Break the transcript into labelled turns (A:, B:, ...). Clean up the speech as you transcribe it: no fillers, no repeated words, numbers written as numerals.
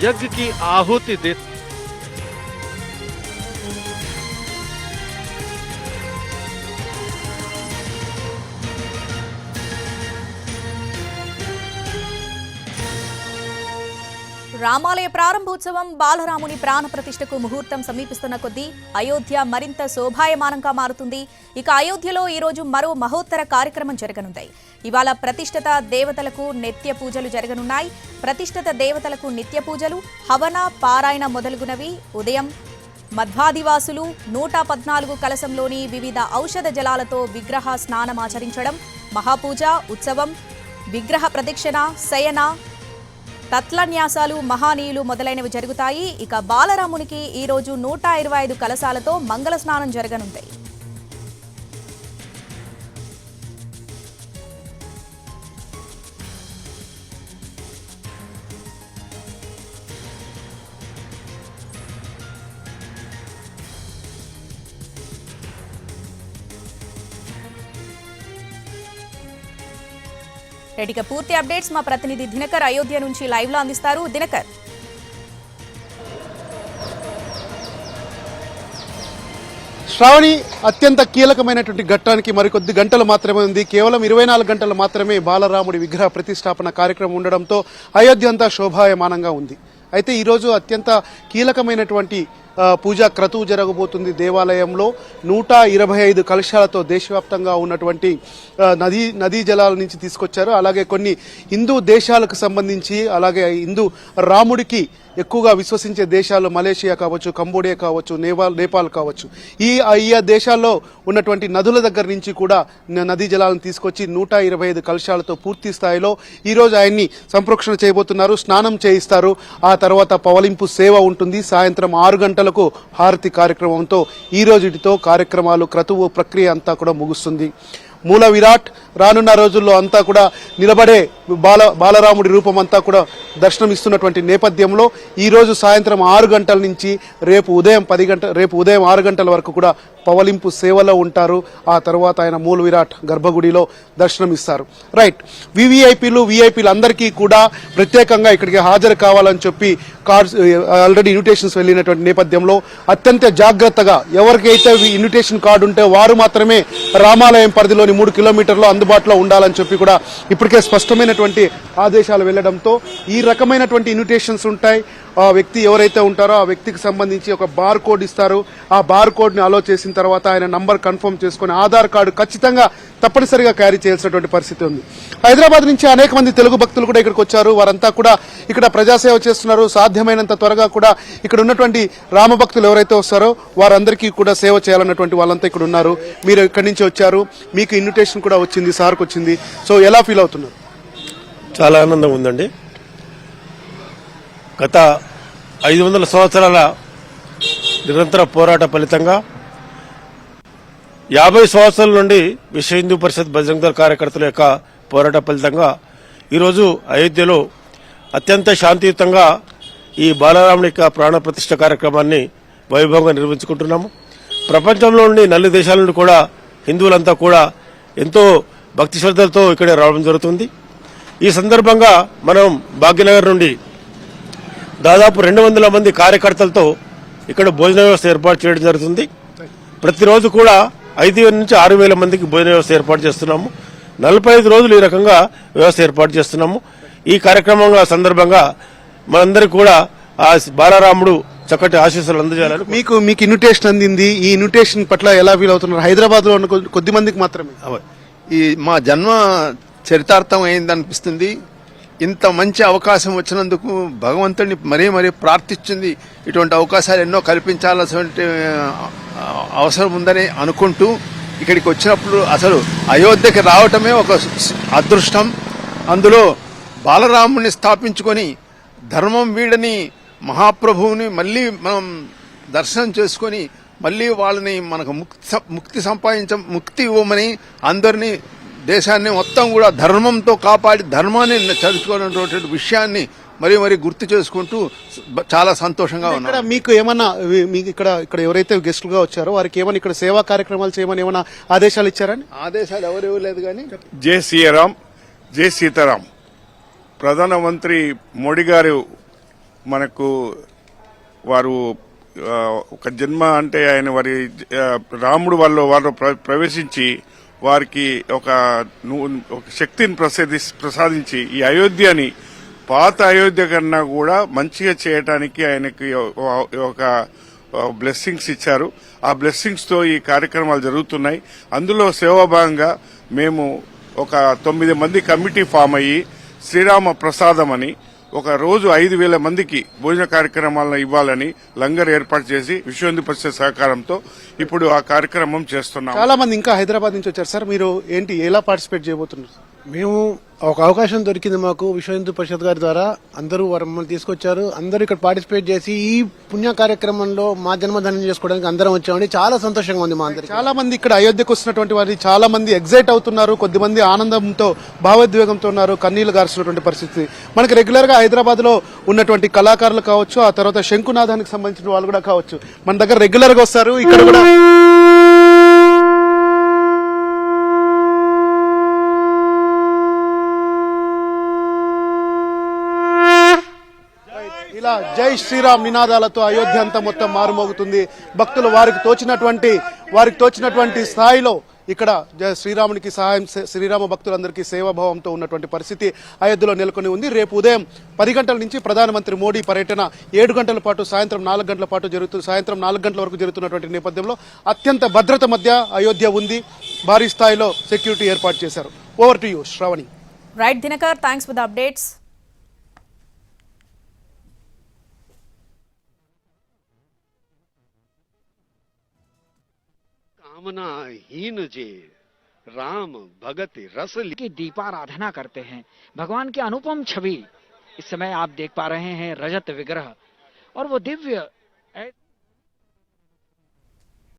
A: यज्ञ की आहुति देते।
B: రామాలయ ప్రారంభోత్సవం బాలరాముని ప్రాణ ప్రతిష్టకు ముహూర్తం సమీపిస్తున్న కొద్దీ అయోధ్య మరింత శోభాయమానంగా మారుతుంది. ఇక అయోధ్యలో ఈ రోజు మరో మహోత్తర కార్యక్రమం జరగనుంది. ఇవాళ ప్రతిష్ఠిత దేవతలకు నిత్య పూజలు జరగనున్నాయి. ప్రతిష్ఠిత దేవతలకు నిత్య పూజలు, హవన, పారాయణ మొదలుగునవి ఉదయం మధ్వాదివాసులు 114 కలశంలోని వివిధ ఔషధ జలాలతో విగ్రహ స్నానమాచరించడం, మహాపూజ, ఉత్సవం, విగ్రహ ప్రదక్షిణ, శయన, తత్లన్యాసాలు, మహానీయులు మొదలైనవి జరుగుతాయి. ఇక బాలరామునికి ఈ రోజు 125 కలశాలతో మంగళ స్నానం జరగనుంది. ఇక పూర్తి అప్డేట్స్ మా ప్రతినిధి దినకర్ అయోధ్య నుంచి లైవ్ లో అందిస్తారు. దినకర్,
C: శ్రావణి, అత్యంత కీలకమైనటువంటి ఘట్టానికి మరికొద్ది గంటలు మాత్రమే ఉంది. కేవలం 24 గంటలు మాత్రమే బాలరాముడి విగ్రహ ప్రతిష్టాపన కార్యక్రమం ఉండడంతో అయోధ్య అంతా శోభాయమానంగా ఉంది. అయితే ఈరోజు అత్యంత కీలకమైనటువంటి పూజా క్రతువు జరగబోతుంది. దేవాలయంలో 125 కలశాలతో దేశవ్యాప్తంగా ఉన్నటువంటి నదీ జలాల నుంచి తీసుకొచ్చారు. అలాగే కొన్ని హిందూ దేశాలకు సంబంధించి, అలాగే హిందూ రాముడికి ఎక్కువగా విశ్వసించే దేశాలు మలేషియా కావచ్చు, కంబోడియా కావచ్చు, నేపాల్ కావచ్చు, ఈ దేశాల్లో ఉన్నటువంటి నదుల దగ్గర నుంచి కూడా నదీ జలాలను తీసుకొచ్చి 125 కలశాలతో పూర్తి స్థాయిలో ఈరోజు ఆయన్ని సంప్రోక్షణ చేయబోతున్నారు. స్నానం చేయిస్తారు. ఆ తర్వాత పవలింపు సేవ ఉంటుంది. సాయంత్రం 6 గంటలకు హారతి కార్యక్రమంతో ఈ రోజుటితో కార్యక్రమాలు, క్రతువు ప్రక్రియ అంతా కూడా ముగుస్తుంది. మూల విరాట్ రానున్న రోజుల్లో అంతా కూడా నిలబడే బాలరాముడి రూపం అంతా కూడా దర్శనమిస్తున్నటువంటి నేపథ్యంలో ఈ రోజు సాయంత్రం 6 గంటల నుంచి రేపు ఉదయం 6 గంటల వరకు కూడా పవలింపు సేవలో ఉంటారు. ఆ తర్వాత ఆయన మూల విరాట్ గర్భగుడిలో దర్శనమిస్తారు. రైట్, వివిఐపీలు అందరికీ కూడా ప్రత్యేకంగా ఇక్కడికి హాజరు కావాలని చెప్పి ఆల్రెడీ ఇన్విటేషన్స్ వెళ్ళినటువంటి నేపథ్యంలో అత్యంత జాగ్రత్తగా ఎవరికైతే ఇన్విటేషన్ కార్డు ఉంటే వారు మాత్రమే రామాలయం పరిధిలోని 3 కిలోమీటర్లు అందుబాటులో ఉండాలని చెప్పి కూడా ఇప్పటికే స్పష్టమైనటువంటి ఆదేశాలు వెళ్లడంతో ఈ రకమైనటువంటి ఇన్విటేషన్స్ ఉంటాయి. ఆ వ్యక్తి ఎవరైతే ఉంటారో ఆ వ్యక్తికి సంబంధించి ఒక బార్ కోడ్ ఇస్తారు. ఆ బార్ కోడ్ ని అలో చేసిన తర్వాత ఆయన నంబర్ కన్ఫర్మ్ చేసుకుని ఆధార్ కార్డు ఖచ్చితంగా తప్పనిసరిగా క్యారీ చేయాల్సినటువంటి పరిస్థితి ఉంది. హైదరాబాద్ నుంచి అనేక మంది తెలుగు భక్తులు కూడా ఇక్కడికి వచ్చారు. వారంతా కూడా ఇక్కడ ప్రజాసేవ చేస్తున్నారు. సాధ్యమైనంత త్వరగా కూడా ఇక్కడ ఉన్నటువంటి రామభక్తులు ఎవరైతే వస్తారో వారందరికీ కూడా సేవ చేయాలన్నటువంటి వాళ్ళంతా ఇక్కడ ఉన్నారు. మీరు ఇక్కడి నుంచి వచ్చారు, మీకు ఇన్విటేషన్ కూడా వచ్చింది, సార్కి వచ్చింది. సో ఎలా ఫీల్ అవుతున్నారు?
D: చాలా ఆనందంగా ఉందండి. గత 500 సంవత్సరాల నిరంతర పోరాట ఫలితంగా 50 సంవత్సరాల నుండి విశ్వ హిందూ పరిషత్ బజరంగ దళ కార్యకర్తల యొక్క పోరాట ఫలితంగా ఈరోజు అయోధ్యలో అత్యంత శాంతియుతంగా ఈ బాలరాముడి యొక్క ప్రాణ ప్రతిష్ఠ కార్యక్రమాన్ని వైభవంగా నిర్వహించుకుంటున్నాము. ప్రపంచంలో నుండి నలుగు దేశాల నుండి కూడా హిందువులంతా కూడా ఎంతో భక్తి శ్రద్ధలతో ఇక్కడ రావడం జరుగుతుంది. ఈ సందర్భంగా మనం భాగ్యనగర్ నుండి దాదాపు 200 మంది కార్యకర్తలతో ఇక్కడ భోజన వ్యవస్థ ఏర్పాటు చేయడం జరుగుతుంది. ప్రతిరోజు కూడా 5,000 నుంచి 6,000 మందికి భోజన వ్యవస్థ ఏర్పాటు చేస్తున్నాము. 45 రోజులు ఈ రకంగా వ్యవస్థ ఏర్పాటు చేస్తున్నాము. ఈ కార్యక్రమం సందర్భంగా మనందరికీ కూడా ఆ బాలరాముడు చక్కటి ఆశీస్సులు అందజేయాలని.
C: మీకు ఇన్విటేషన్ అందింది. ఈ ఇన్విటేషన్ పట్ల ఎలా ఫీల్ అవుతున్నారు? హైదరాబాద్ లో ఉన్న కొద్ది మందికి మాత్రమే
E: ఈ మా జన్మ చరితార్థం అయిందనిపిస్తుంది. ఇంత మంచి అవకాశం వచ్చినందుకు భగవంతుడిని మరీ ప్రార్థించింది. ఇటువంటి అవకాశాలు ఎన్నో కల్పించాల్సిన అవసరం ఉందని అనుకుంటూ ఇక్కడికి వచ్చినప్పుడు అసలు అయోధ్యకి రావటమే ఒక అదృష్టం. అందులో బాలరాముని స్థాపించుకొని ధర్మం వీడని మహాప్రభువుని మళ్ళీ మనం దర్శనం చేసుకొని మళ్ళీ వాళ్ళని మనకు ముక్తి ఇవ్వమని అందరినీ దేశాన్ని మొత్తం కూడా ధర్మంతో కాపాడి ధర్మాన్ని చదువుకున్నటువంటి విషయాన్ని మరీ గుర్తు చేసుకుంటూ చాలా సంతోషంగా ఉన్నారు.
C: మీకు ఏమన్నా ఇక్కడ ఎవరైతే గెస్టులుగా వచ్చారో వారికి ఏమన్నా ఇక్కడ సేవా కార్యక్రమాలు చేయమని ఏమన్నా ఆదేశాలు ఇచ్చారని?
E: ఆదేశాలు ఎవరు ఇవ్వలేదు. కానీ
F: జై శ్రీరామ్, జై సీతారాం. ప్రధానమంత్రి మోడీ గారు మనకు వారు ఒక జన్మ అంటే ఆయన వారి రాముడు వారు ప్రవేశించి వారికి ఒక శక్తిని ప్రసాదించి ఈ అయోధ్యని పాత అయోధ్య కన్నా కూడా మంచిగా చేయటానికి ఆయనకి ఒక బ్లెస్సింగ్స్ ఇచ్చారు. ఆ బ్లెస్సింగ్స్ తో ఈ కార్యక్రమాలు జరుగుతున్నాయి. అందులో సేవాభాగంగా మేము ఒక 9 మంది కమిటీ ఫామ్ అయ్యి శ్రీరామ ప్రసాదం అని ఒక రోజు 5,000 మందికి భోజన కార్యక్రమాలను ఇవ్వాలని లంగర్ ఏర్పాటు చేసి విశ్వ హిందూ పరిషత్ సహకారంతో ఇప్పుడు ఆ కార్యక్రమం చేస్తున్నాం.
C: చాలా మంది ఇంకా హైదరాబాద్ నుంచి వచ్చారు సార్. మీరు ఏంటి ఎలా పార్టిసిపేట్ చేయబోతున్నారు?
G: మేము ఒక అవకాశం దొరికింది మాకు విశ్వ హిందూ పరిషత్ గారి ద్వారా. అందరూ వారు మమ్మల్ని తీసుకొచ్చారు. అందరూ ఇక్కడ పార్టిసిపేట్ చేసి ఈ పుణ్య కార్యక్రమంలో మా జన్మధన్యం చేసుకోవడానికి అందరం వచ్చామండి. చాలా సంతోషంగా ఉంది మా అందరికి.
C: చాలా మంది ఇక్కడ అయోధ్యకు వస్తున్నటువంటి వారి చాలా మంది ఎగ్జైట్ అవుతున్నారు. కొద్దిమంది ఆనందంతో భావోద్వేగంతో ఉన్నారు. కన్నీళ్లు గారుస్తున్నటువంటి పరిస్థితి. మనకి రెగ్యులర్ గా హైదరాబాద్ లో ఉన్నటువంటి కళాకారులు కావచ్చు, ఆ తర్వాత శంకునాథానికి సంబంధించిన వాళ్ళు కూడా కావచ్చు, మన దగ్గర రెగ్యులర్ గా వస్తారు. ఇక్కడ కూడా ఇలా జై శ్రీరామ్ నినాదాలతో అయోధ్య అంతా మొత్తం మారుమోగుతుంది. భక్తులు వారికి తోచినటువంటి స్థాయిలో ఇక్కడ శ్రీరామునికి సహాయం, శ్రీరామ భక్తులందరికీ సేవాభావంతో ఉన్నటువంటి పరిస్థితి అయోధ్యలో నెలకొని ఉంది. రేపు ఉదయం 10 గంటల నుంచి ప్రధానమంత్రి మోడీ పర్యటన 7 గంటల పాటు సాయంత్రం 4 గంటల పాటు సాయంత్రం 4 గంటల వరకు జరుగుతున్నటువంటి నేపథ్యంలో అత్యంత భద్రత మధ్య అయోధ్య ఉంది. భారీ స్థాయిలో సెక్యూరిటీ ఏర్పాటు చేశారు. Over to you Sravani.
B: Right Dinakar, thanks for the updates.
A: कामना हीन जे राम भगति रस
H: की दीपाराधना करते हैं। भगवान की अनुपम छवि इस समय आप देख पा रहे हैं, रजत विग्रह, और वो दिव्य